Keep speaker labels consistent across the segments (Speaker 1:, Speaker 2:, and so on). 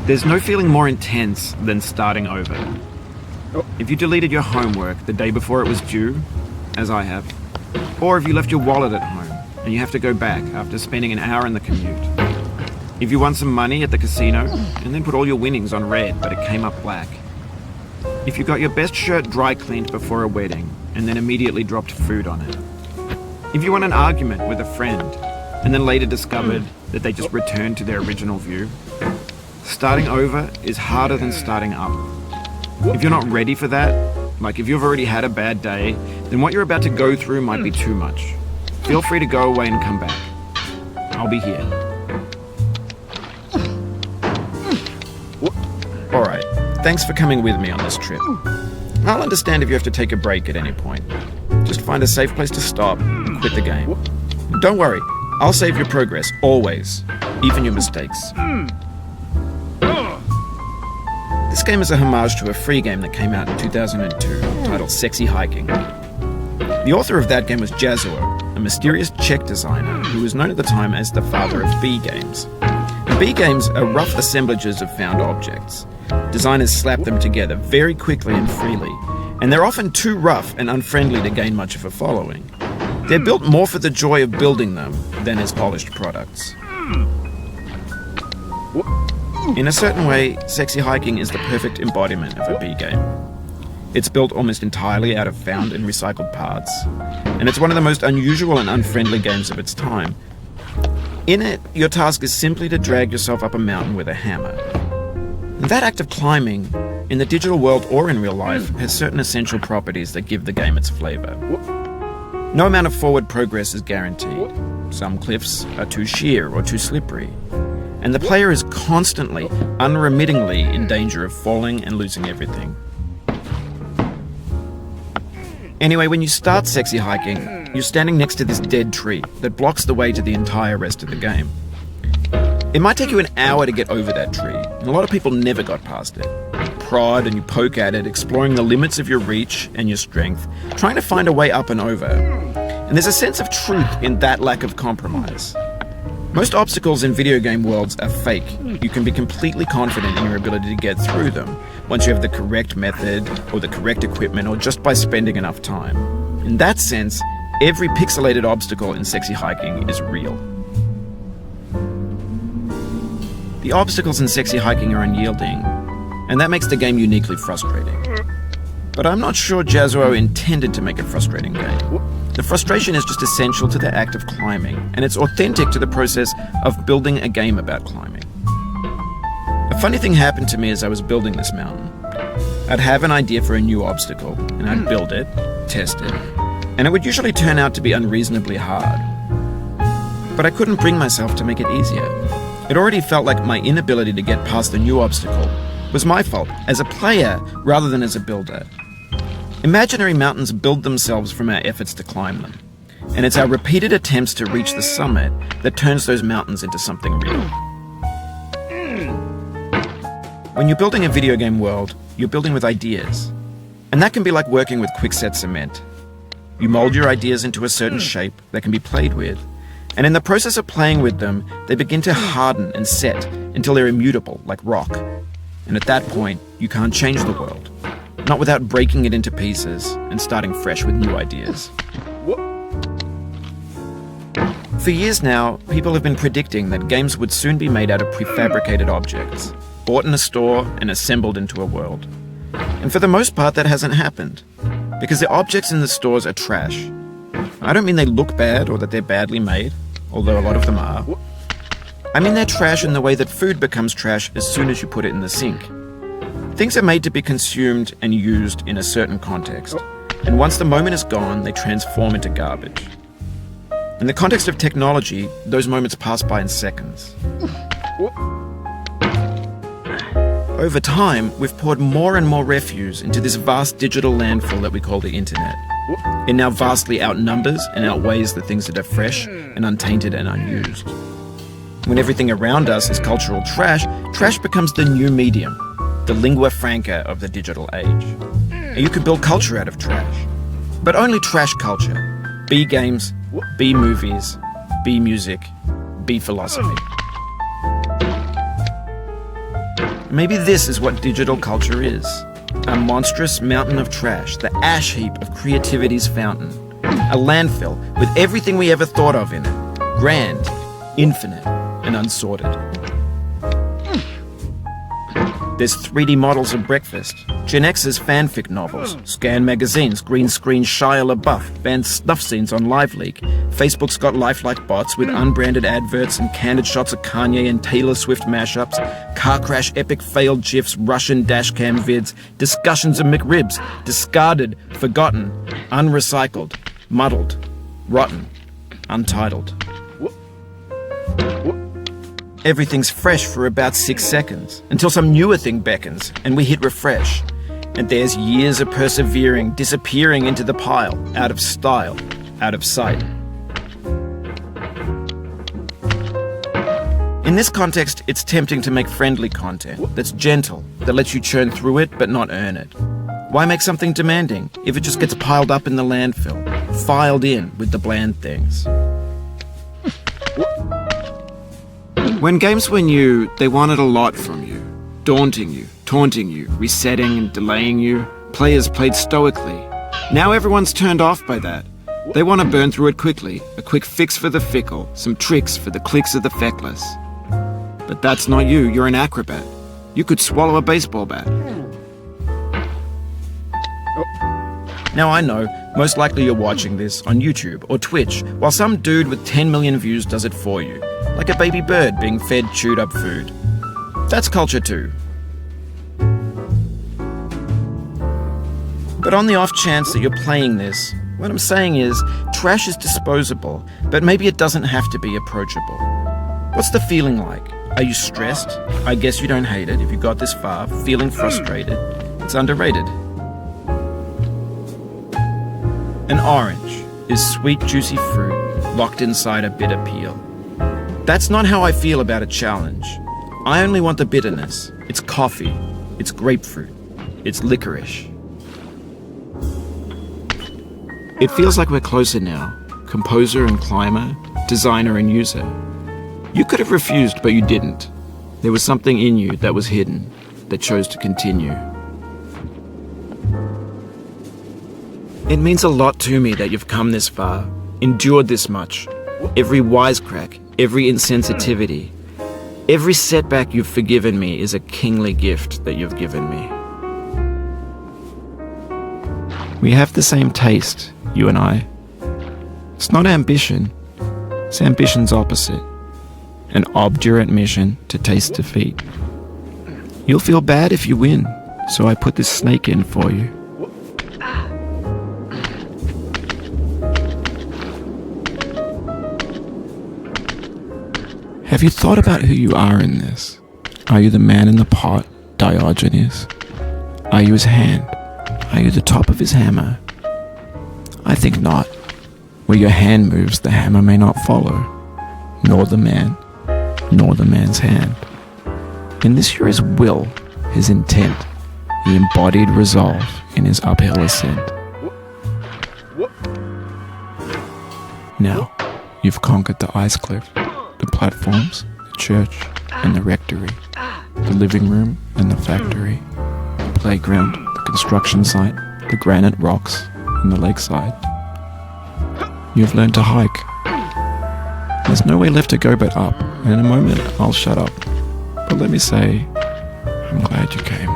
Speaker 1: There's no feeling more intense than starting over. If you deleted your homework the day before it was due, as I have, or if you left your wallet at home and you have to go back after spending an hour in the commute. If you won some money at the casino and then put all your winnings on red but it came up black. If you got your best shirt dry cleaned before a wedding and then immediately dropped food on it. If you won an argument with a friend and then later discovered that they just returned to their original view. Starting over is harder than starting up. If you're not ready for that, like if you've already had a bad day, then what you're about to go through might be too much. Feel free to go away and come back. I'll be here. Alright, thanks for coming with me on this trip. I'll understand if you have to take a break at any point. Just find a safe place to stop and quit the game. Don't worry, I'll save your progress, always, even your mistakes. This game is a homage to a free game that came out in 2002 titled Sexy Hiking. The author of that game was Jazuo, a mysterious Czech designer who was known at the time as the father of B games. B games are rough assemblages of found objects. Designers slap them together very quickly and freely, and they're often too rough and unfriendly to gain much of a following. They're built more for the joy of building them than as polished products. In a certain way, Sexy Hiking is the perfect embodiment of a B game. It's built almost entirely out of found and recycled parts, and it's one of the most unusual and unfriendly games of its time. In it, your task is simply to drag yourself up a mountain with a hammer. And that act of climbing, in the digital world or in real life, has certain essential properties that give the game its flavor. No amount of forward progress is guaranteed. Some cliffs are too sheer or too slippery. And the player is constantly, unremittingly in danger of falling and losing everything. Anyway, when you start Sexy Hiking, you're standing next to this dead tree that blocks the way to the entire rest of the game. It might take you an hour to get over that tree, and a lot of people never got past it. You prod and you poke at it, exploring the limits of your reach and your strength, trying to find a way up and over. And there's a sense of truth in that lack of compromise. Most obstacles in video game worlds are fake. You can be completely confident in your ability to get through them once you have the correct method or the correct equipment or just by spending enough time. In that sense, every pixelated obstacle in Sexy Hiking is real. The obstacles in Sexy Hiking are unyielding, and that makes the game uniquely frustrating. But I'm not sure Jazuo intended to make a frustrating game. The frustration is just essential to the act of climbing, and it's authentic to the process of building a game about climbing. A funny thing happened to me as I was building this mountain. I'd have an idea for a new obstacle, and I'd build it, test it, and it would usually turn out to be unreasonably hard. But I couldn't bring myself to make it easier. It already felt like my inability to get past the new obstacle was my fault as a player rather than as a builder. Imaginary mountains build themselves from our efforts to climb them, and it's our repeated attempts to reach the summit that turns those mountains into something real. When you're building a video game world, you're building with ideas, and that can be like working with quickset cement. You mold your ideas into a certain shape that can be played with, and in the process of playing with them, they begin to harden and set until they're immutable, like rock. And at that point, you can't change the world. Not without breaking it into pieces and starting fresh with new ideas. For years now, people have been predicting that games would soon be made out of prefabricated objects, bought in a store and assembled into a world. And for the most part, that hasn't happened, because the objects in the stores are trash. I don't mean they look bad or that they're badly made, although a lot of them are. I mean they're trash in the way that food becomes trash as soon as you put it in the sink. Things are made to be consumed and used in a certain context, and once the moment is gone, they transform into garbage. In the context of technology, those moments pass by in seconds. Over time, we've poured more and more refuse into this vast digital landfill that we call the internet. It now vastly outnumbers and outweighs the things that are fresh and untainted and unused. When everything around us is cultural trash, trash becomes the new medium, the lingua franca of the digital age. And you can build culture out of trash, but only trash culture. B games, B movies, B music, B philosophy. Maybe this is what digital culture is. A monstrous mountain of trash, the ash heap of creativity's fountain. A landfill with everything we ever thought of in it. Grand, infinite, and unsorted. There's 3D models of breakfast, Gen X's fanfic novels, Scan magazines, green screen Shia LaBeouf, banned snuff scenes on LiveLeak. Facebook's got lifelike bots with unbranded adverts and candid shots of Kanye and Taylor Swift mashups, car crash epic failed GIFs, Russian dashcam vids, discussions of McRibs, discarded, forgotten, unrecycled, muddled, rotten, untitled. Everything's fresh for about 6 seconds, until some newer thing beckons, and we hit refresh. And there's years of persevering, disappearing into the pile, out of style, out of sight. In this context, it's tempting to make friendly content that's gentle, that lets you churn through it but not earn it. Why make something demanding if it just gets piled up in the landfill, filed in with the bland things? When games were new, they wanted a lot from you. Daunting you, taunting you, resetting and delaying you. Players played stoically. Now everyone's turned off by that. They want to burn through it quickly. A quick fix for the fickle, some tricks for the clicks of the feckless. But that's not you, you're an acrobat. You could swallow a baseball bat. Now I know, most likely you're watching this on YouTube or Twitch, while some dude with 10 million views does it for you. Like a baby bird being fed chewed up food. That's culture too. But on the off chance that you're playing this, what I'm saying is, trash is disposable, but maybe it doesn't have to be approachable. What's the feeling like? Are you stressed? I guess you don't hate it if you got this far, feeling frustrated. It's underrated. An orange is sweet, juicy fruit locked inside a bitter peel. That's not how I feel about a challenge. I only want the bitterness. It's coffee. It's grapefruit. It's licorice. It feels like we're closer now. Composer and climber, designer and user. You could have refused, but you didn't. There was something in you that was hidden, that chose to continue. It means a lot to me that you've come this far, endured this much. Every wisecrack, every insensitivity, every setback you've forgiven me is a kingly gift that you've given me. We have the same taste, you and I. It's not ambition, it's ambition's opposite. An obdurate mission to taste defeat. You'll feel bad if you win, so I put this snake in for you. Have you thought about who you are in this? Are you the man in the pot, Diogenes? Are you his hand? Are you the top of his hammer? I think not. Where your hand moves, the hammer may not follow, nor the man, nor the man's hand. And this you're his will, his intent, the embodied resolve in his uphill ascent. Now, you've conquered the ice cliff, the platforms, the church, and the rectory, the living room and the factory, the playground, the construction site, the granite rocks, and the lakeside. You've learned to hike. There's no way left to go but up, and in a moment I'll shut up. But let me say, I'm glad you came.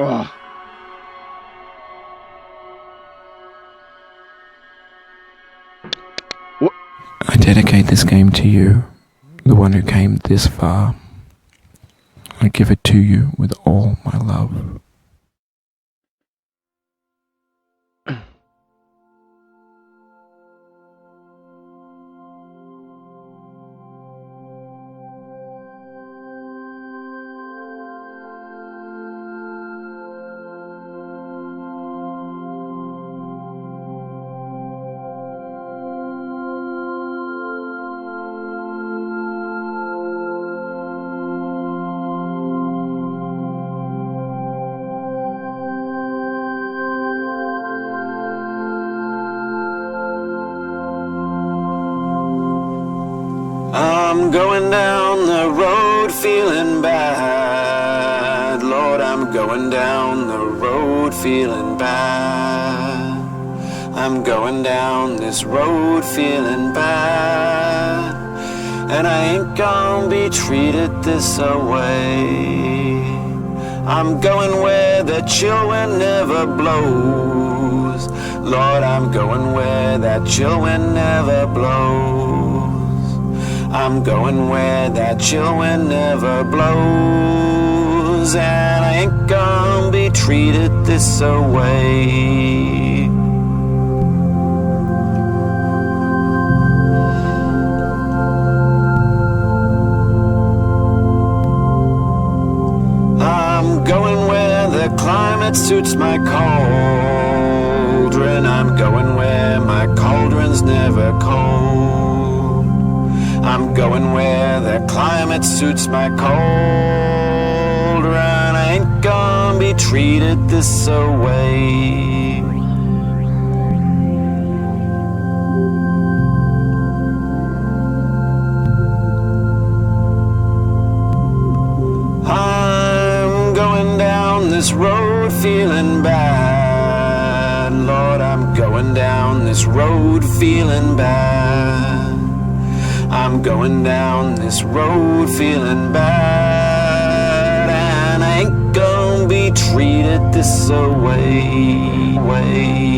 Speaker 2: Oh.
Speaker 1: I dedicate this game to you, the one who came this far. I give it to you with all my love. I'm going down the road feeling bad. Lord, I'm going down the road feeling bad. I'm going down this road feeling bad. And I ain't gonna be treated this away. I'm going where the chill wind never blows. Lord, I'm going where that chill wind never blows. I'm going where that chill wind never blows. And I ain't gonna be treated this away. I'm going where the climate suits my cauldron. I'm going where my cauldron's never cold. I'm going where the climate suits my cauldron. I ain't gonna be treated this away. I'm going down this road feeling bad. Lord, I'm going down this road feeling bad. I'm going down this road feeling bad. And I ain't gonna be treated this away. Way.